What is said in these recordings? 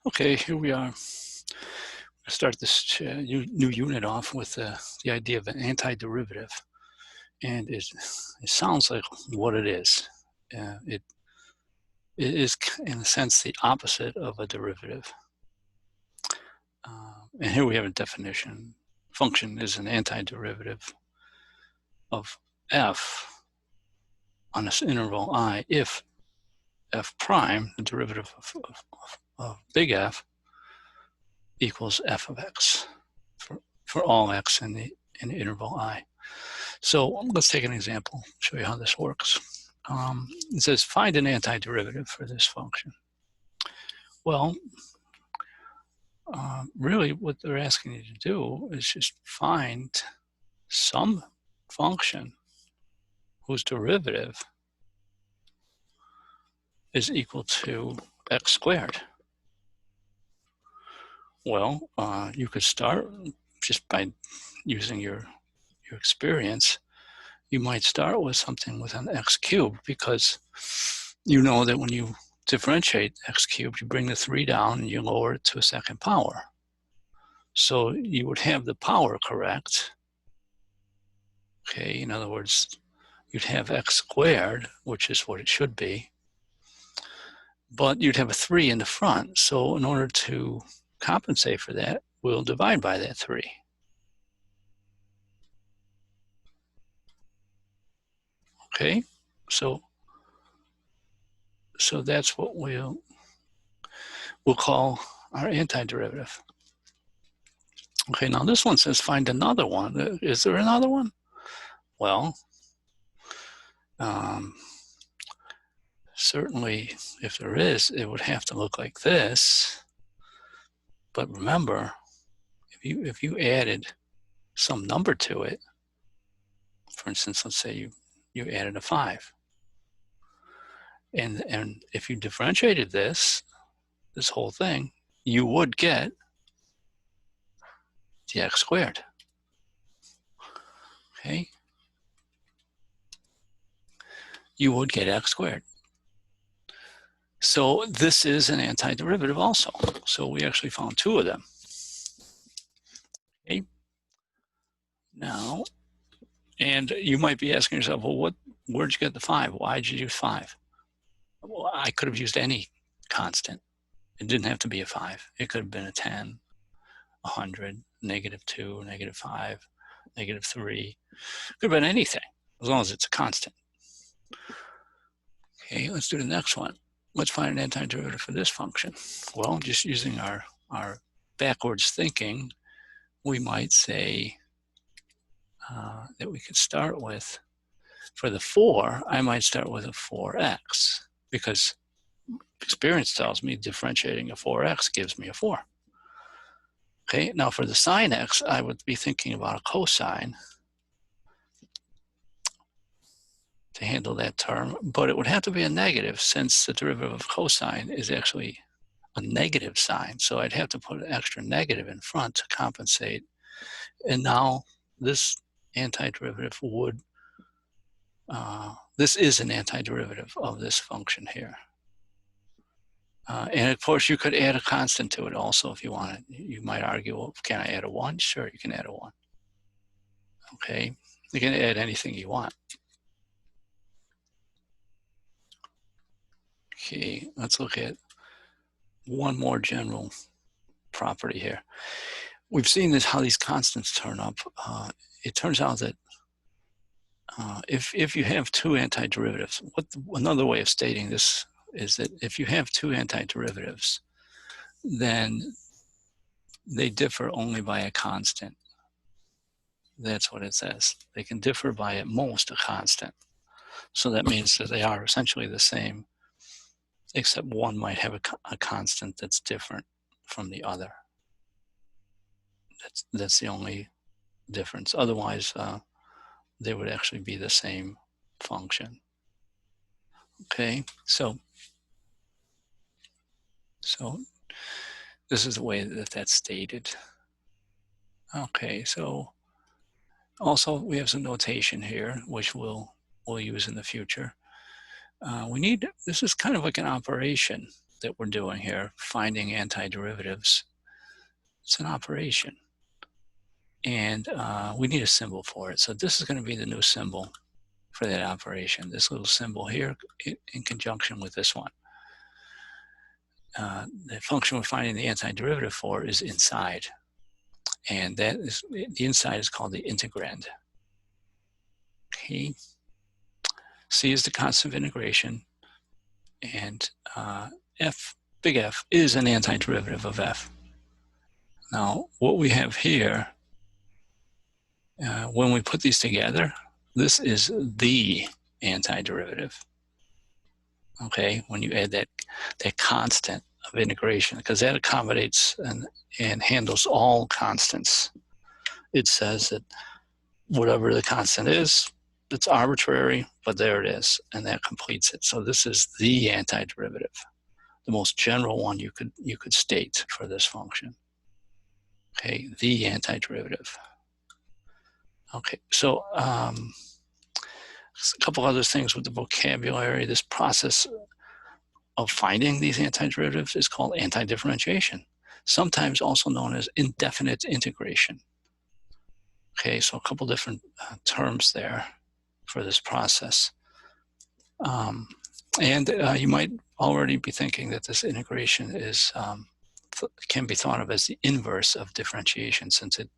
Okay, here we are. Start this new unit off with the idea of an antiderivative. And it sounds like what it is. It is, in a sense, the opposite of a derivative. And here we have a definition. Function is an antiderivative of f on this interval I if f prime, the derivative of big F, equals f of x for all x in the interval I. So let's take an example, show you how this works. It says find an antiderivative for this function. Well, really what they're asking you to do is just find some function whose derivative is equal to x squared. Well, you could start just by using your experience. You might start with something with an x cubed, because you know that when you differentiate x cubed, you bring the 3 down and you lower it to a second power. So you would have the power correct. Okay, in other words, you'd have x squared, which is what it should be, but you'd have a 3 in the front. So in order to compensate for that, we'll divide by that 3. Okay, so that's what we'll call our antiderivative. Okay, now this one says find another one. Is there another one? Well, certainly if there is, it would have to look like this. But remember, if you added some number to it, for instance, let's say you added a 5. And if you differentiated this whole thing, you would get the x squared. Okay? You would get x squared. So this is an antiderivative also. So we actually found 2 of them. Okay? Now, and you might be asking yourself, well, where'd you get the 5? Why'd you use 5? Well, I could have used any constant. It didn't have to be a 5. It could have been a 10, 100, -2, -5, -3. Could have been anything, as long as it's a constant. Okay, let's do the next one. Let's find an antiderivative for this function. Well, just using our backwards thinking, we might say that we could start with, for the 4, I might start with a 4x, because experience tells me differentiating a 4x gives me a 4. Okay, now for the sine x, I would be thinking about a cosine to handle that term, but it would have to be a negative, since the derivative of cosine is actually a negative sign. So I'd have to put an extra negative in front to compensate. And now this antiderivative would, this is an antiderivative of this function here. And of course, you could add a constant to it also if you wanted. You might argue, well, can I add a 1? Sure, you can add a 1. Okay, you can add anything you want. Okay, let's look at one more general property here. We've seen this, how these constants turn up. It turns out that if you have 2 antiderivatives, another way of stating this is that if you have 2 antiderivatives, then they differ only by a constant. That's what it says. They can differ by at most a constant. So that means that they are essentially the same, except one might have a constant that's different from the other. That's the only difference. Otherwise, they would actually be the same function. Okay, so this is the way that that's stated. Okay, so also we have some notation here, which we'll use in the future. This is kind of like an operation. that we're doing here, finding antiderivatives, it's an operation. And we need a symbol for it. So this is going to be the new symbol for that operation. This little symbol here in conjunction with this one. The function we're finding the antiderivative for is inside. And that is, the inside is called the integrand. Okay. C is the constant of integration. And F, big F, is an antiderivative of F. Now, what we have here, when we put these together, this is the antiderivative. Okay, when you add that constant of integration, because that accommodates and handles all constants. It says that whatever the constant is, it's arbitrary, but there it is, and that completes it. So this is the antiderivative, the most general one you could state for this function. Okay, the antiderivative. Okay, so a couple other things with the vocabulary. This process of finding these antiderivatives is called antidifferentiation, sometimes also known as indefinite integration. Okay, so a couple different terms there for this process. And you might already be thinking that this integration is can be thought of as the inverse of differentiation, since it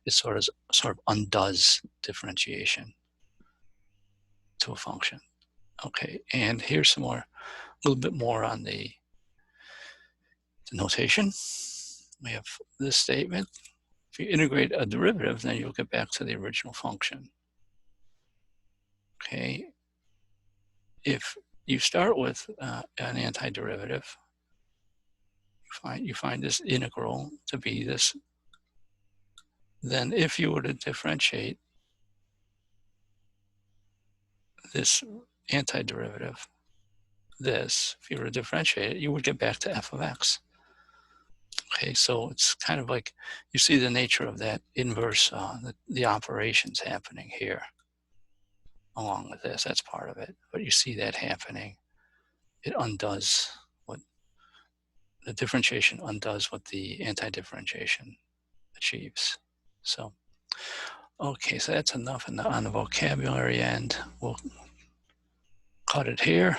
sort of undoes differentiation to a function. Okay, and here's some more, a little bit more on the notation. We have this statement. If you integrate a derivative, then you'll get back to the original function. Okay, if you start with an antiderivative, you find this integral to be this. Then if you were to differentiate this antiderivative, if you were to differentiate it, you would get back to f of x. Okay, so it's kind of like you see the nature of that inverse, the operations happening here along with this. That's part of it. But you see that happening. It undoes what the differentiation undoes what the antidifferentiation achieves. So, okay, so that's enough on the vocabulary end. We'll cut it here.